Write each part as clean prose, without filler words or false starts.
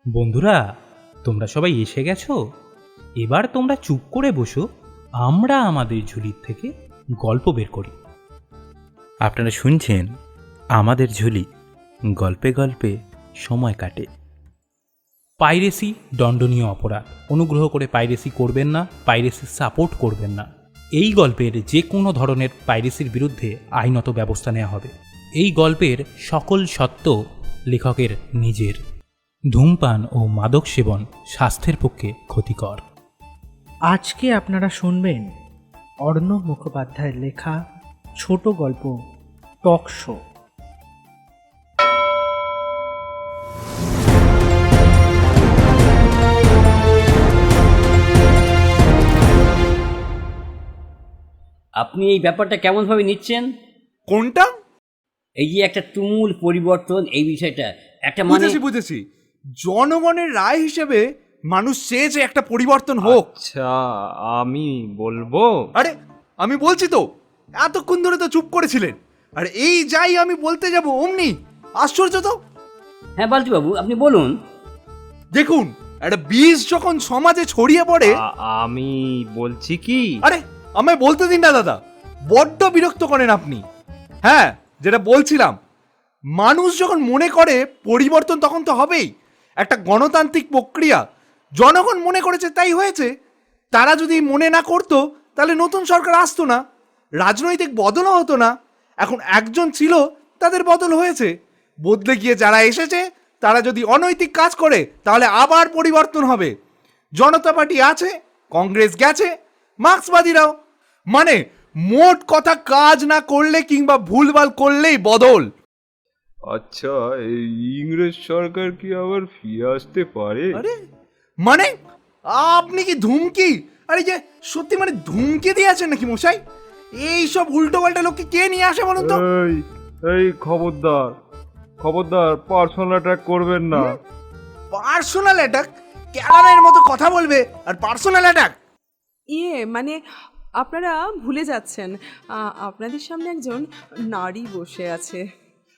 বন্ধুরা, তোমরা সবাই এসে গেছো? এবার তোমরা চুপ করে বসো, আমরা আমাদের ঝুলির থেকে গল্প বের করি। আপনারা শুনছেন আমাদের ঝুলি, গল্পে গল্পে সময় কাটে। পাইরেসি দণ্ডনীয় অপরাধ। অনুগ্রহ করে পাইরেসি করবেন না, পাইরেসি সাপোর্ট করবেন না। এই গল্পের যে কোনো ধরনের পাইরেসির বিরুদ্ধে আইনত ব্যবস্থা নেওয়া হবে। এই গল্পের সকল সত্য লেখকের নিজের। ধূমপান ও মাদক সেবন স্বাস্থ্যের পক্ষে ক্ষতিকর। আজকে আপনারা শুনবেন অর্ণব মুখোপাধ্যায়ের লেখা ছোট গল্প টক শো। আপনি এই ব্যাপারটা কেমনভাবে নিচ্ছেন? কোনটা? এই যে একটা তুমুল পরিবর্তন, এই বিষয়টা একটা বুঝেছি। জনগণের রায় হিসেবে মানুষ চেয়েছে একটা পরিবর্তন হোক। আচ্ছা, আমি বলবো? আরে আমি বলছি তো, এতক্ষণ ধরে তো চুপ করেছিলেন, আর এই যাই আমি বলতে যাব অমনি আশ্চর্য তো। হ্যাঁ বালতিবাবু, আপনি বলুন। দেখুন, একটা বীজ যখন সমাজে ছড়িয়ে পড়ে। আমি বলছি কি? আরে আমায় বলতে দিন না দাদা, বড্ড বিরক্ত করেন আপনি। হ্যাঁ, যেটা বলছিলাম, মানুষ যখন মনে করে পরিবর্তন তখন তো হবেই। একটা গণতান্ত্রিক প্রক্রিয়া, জনগণ মনে করেছে তাই হয়েছে। তারা যদি মনে না করতো তাহলে নতুন সরকার আসতো না, রাজনৈতিক বদলও হতো না। এখন একজন ছিল, তাদের বদল হয়েছে। বদলে গিয়ে যারা এসেছে তারা যদি অনৈতিক কাজ করে তাহলে আবার পরিবর্তন হবে। জনতা পার্টি আছে, কংগ্রেস গেছে, মার্ক্সবাদীরাও। মানে মোট কথা, কাজ না করলে কিংবা ভুলভাল করলেই বদল। আচ্ছা, এই ইংরেজ সরকার কি আবার ফিরে আসতে পারে? আরে মানে আপনি কি ধুমকি? আরে যে সত্যি মানে ধুমকি দিয়েছেন নাকি মশাই? এই সব উল্টো পাল্টা লোককে কে নিয়ে আসে বলুন তো? এই খবরদার, পার্সোনাল অ্যাটাক করবেন না। Personal attack? ক্যারামের মতো কথা বলবে আর পার্সোনাল অ্যাটাক? মানে আপনারা ভুলে যাচ্ছেন, আপনাদের সামনে একজন নারী বসে আছে।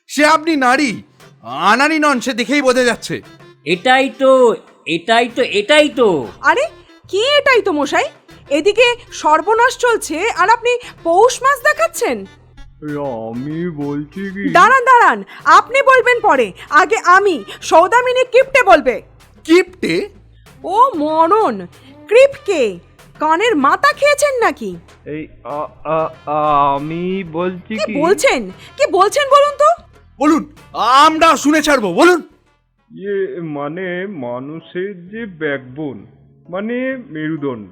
সে আপনি নারী আনারি নন, সে দেখেই বোঝা যাচ্ছে। এটাই তো। আরে কি এটাই তো মশাই? এদিকে সর্বনাশ চলছে আর আপনি পৌষ মাস দেখাচ্ছেন। আমি বলছি কি? দাঁড়ান, আপনি বলবেন পরে, আগে আমি। সৌদামিনী কিপ্টে বলবে। কিপ্টে? ও মরণ, ক্রিপকে কানের মাথা খেয়েছেন নাকি? এই আমি বলছি কি বলছেন বলুন তো। বলুন, আমরা শুনে ছাড়বো, বলুন। মানে মানুষের যে ব্যাকবোন, মানে মেরুদণ্ড,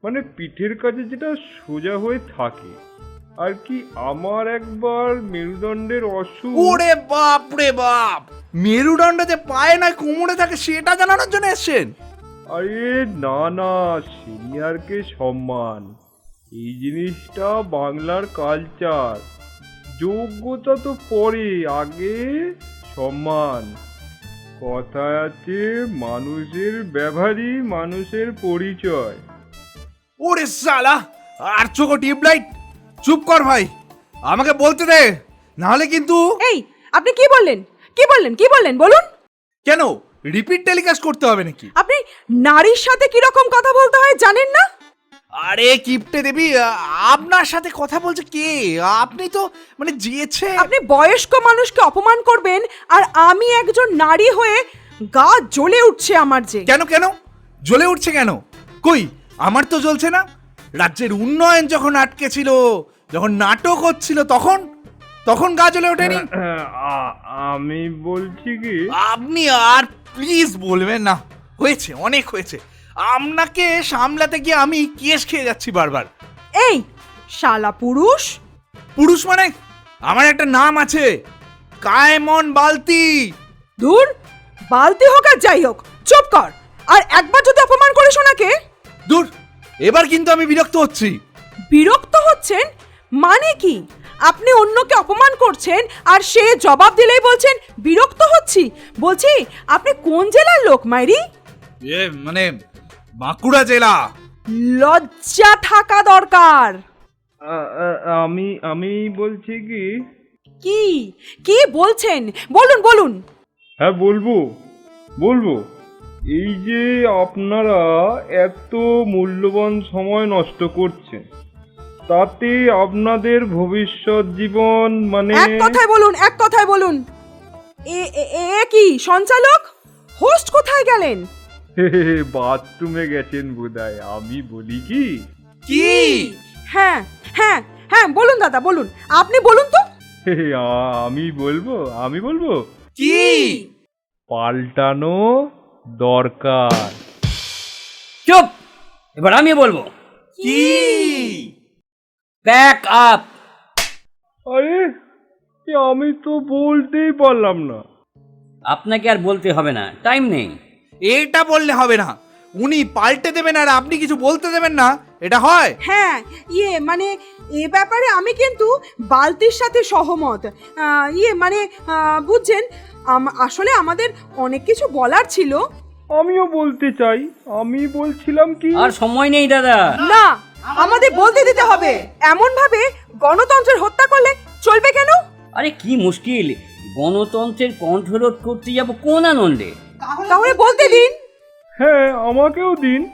মানে পিঠের কাছে যেটা সোজা হয়ে থাকে আর কি। আমার একবার মেরুদণ্ডের অসুখ। ওরে বাপ রে বাপ, মেরুদণ্ড যে পায়ে না কোমরে থাকে সেটা জানানোর জন্য এসেছেন? আরে না, সিনিয়রকে সম্মান, এই জিনিসটা বাংলার কালচার। যোগ্যতা তো পরে, আগে সম্মান। কথায় আছে, মানুষের ব্যবহারই মানুষের পরিচয়। ওরে সালা, আর চোখো টিউবলাইট। চুপ কর ভাই, আমাকে বলতে দে, নাহলে কিন্তু। এই আপনি কি বললেন বলুন। কেন রিপিট টেলিকাস্ট করতে হবে নাকি? আপনি নারীর সাথে কি রকম কথা বলতে হয় জানেন না? আরে কিপ্টে দেবী, আপনার সাথে কথা বলছে কে? আপনি তো মানে যেছে। আপনি বয়স্ক মানুষকে অপমান করবেন আর আমি একজন নারী হয়ে গা জ্বলে উঠছে আমার যে। কেন জ্বলে উঠছে কেন? কই আমার তো জ্বলছে না। রাজ্যের উন্নয়ন যখন আটকে ছিল, যখন নাটক হচ্ছিল, তখন গা জ্বলে ওঠেনি? আমি বলছি কি? আপনি আর প্লিজ বলবেন না, হয়েছে, অনেক হয়েছে। আপনাকে সামলাতে গিয়ে আমি কেস খেয়ে যাচ্ছি বারবার। এই শালা পুরুষ মানে আমার একটা নাম আছে, কায়মন বালতি। দূর, বালতি হোক আর যাই হোক, চুপ কর। আর একবার যদি অপমান করিস ওনাকে। দূর, এবার কিন্তু আমি বিরক্ত হচ্ছি। বিরক্ত হচ্ছেন মানে কি? আপনি অন্যকে অপমান করছেন আর সে জবাব দিলেই বলছেন বিরক্ত হচ্ছি। বলছি আপনি কোন জেলার লোক মাইরি? মানে বাঁকুড়া জেলা। লজ্জা থাকা দরকার। আমি বলছি কি? কি কি বলছেন? বলুন বলুন। হ্যাঁ বলবো। এই যে আপনারা এত মূল্যবান সময় নষ্ট করছেন, তাতে আপনাদের ভবিষ্যৎ জীবন মানে এক কথায় বলুন। এ এ- এ কি সঞ্চালক? হোস্ট কোথায় গেলেন? বাথরুমে গেছেন বোধহয়। আমি বলি কি, কি? হ্যাঁ হ্যাঁ হ্যাঁ, বলুন দাদা বলুন, আপনি বলুন তো। আমি বলবো কি? পাল্টানো দরকার। চুপ, এবার আমি বলবো কি? Pack up. আরে আমি তো বলতেই পারলাম না। আপনাকে আর বলতে হবে না, টাইম নেই। এটা বললে হবে না। উনি পাল্টে দেবেন আর আপনি কিছু বলতে দেবেন না, এটা হয়? হ্যাঁ, মানে এ ব্যাপারে আমি কিন্তু বালতির সাথে সহমত। বুঝছেন, আসলে আমাদের অনেক কিছু বলার ছিল। আমিও বলতে চাই। আমি বলছিলাম কি, আর সময় নেই দাদা। না, আমাদের বলতে দিতে হবে। এমন ভাবে গণতন্ত্রের হত্যা করলে চলবে কেন? আরে কি মুশকিল, গণতন্ত্রের কণ্ঠরোধ করতে যাব কোন আনন্দে? তাহলে বলতে দিন। হ্যাঁ আমাকেও দিন।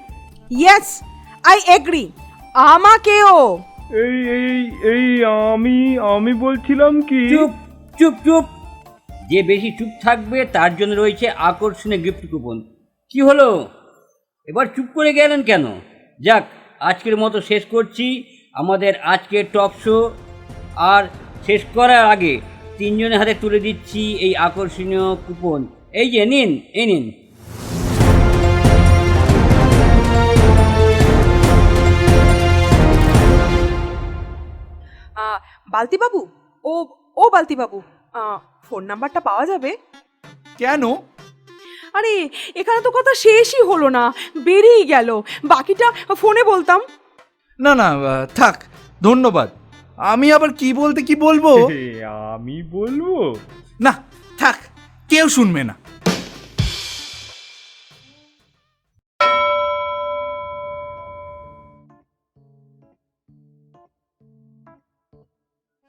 ইয়েস, আই এগ্রি, আমাকেও। এই আমি বলছিলাম কি, চুপ চুপ চুপ। যে বেশি চুপ থাকবে তার জন্য রয়েছে আকর্ষণীয় গিফট কুপন। কি হলো, এবার চুপ করে গেলেন কেন? যাক, আজকের মতো শেষ করছি আমাদের আজকের টক শো। আর শেষ করার আগে তিনজনের হাতে তুলে দিচ্ছি এই আকর্ষণীয় কুপন। এই যে নিন, এই নিন। বালতি বাবু, ও বালতি বাবু, ফোন নাম্বারটা পাওয়া যাবে? কেন? আরে এখানে তো কথা শেষই হলো না, বেরিয়ে গেল। বাকিটা ফোনে বলতাম। না না, থাক, ধন্যবাদ। আমি আবার কি বলবো? আমি বলবো। না, থাক, কেউ শুনবে না।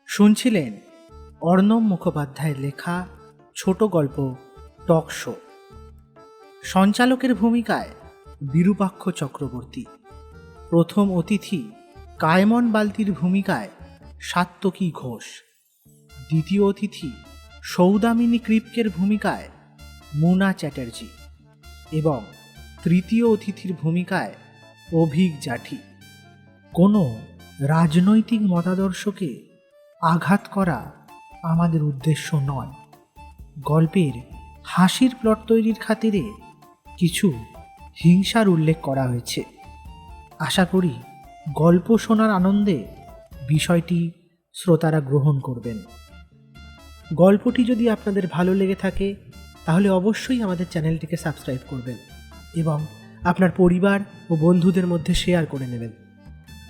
শুনছিলেন অর্ণব মুখোপাধ্যায়ের লেখা ছোট গল্প টক শো। সঞ্চালকের ভূমিকায় বিরূপাক্ষ চক্রবর্তী, প্রথম অতিথি কায়মন বালতির ভূমিকায় সাত্তকী ঘোষ, দ্বিতীয় অতিথি সৌদামিনী কৃপকের ভূমিকায় মুনা চ্যাটার্জি এবং তৃতীয় অতিথির ভূমিকায় অভিক জাঠি। কোনো রাজনৈতিক মতাদর্শকে আঘাত করা আমাদের উদ্দেশ্য নয়। গল্পের হাসির প্লট তৈরির খাতিরে কিছু হিংসার উল্লেখ করা হয়েছে। আশা করি গল্প শোনার আনন্দে বিষয়টি শ্রোতারা গ্রহণ করবেন। গল্পটি যদি আপনাদের ভালো লেগে থাকে তাহলে অবশ্যই আমাদের চ্যানেলটিকে সাবস্ক্রাইব করবেন এবং আপনার পরিবার ও বন্ধুদের মধ্যে শেয়ার করে নেবেন।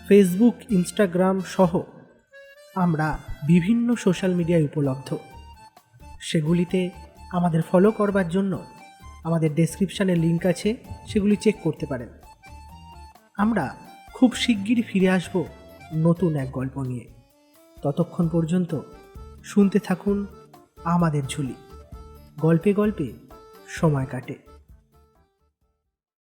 ফেসবুক, ইনস্টাগ্রাম সহ আমরা বিভিন্ন সোশ্যাল মিডিয়ায় উপলব্ধ। সেগুলিতে আমাদের ফলো করবার জন্য আমাদের ডেসক্রিপশানে লিঙ্ক আছে, সেগুলি চেক করতে পারেন। আমরা খুব শিগগিরই ফিরে আসব নতুন এক গল্প নিয়ে। ততক্ষণ পর্যন্ত শুনতে থাকুন আমাদের ঝুলি। গল্পে গল্পে সময় কাটে।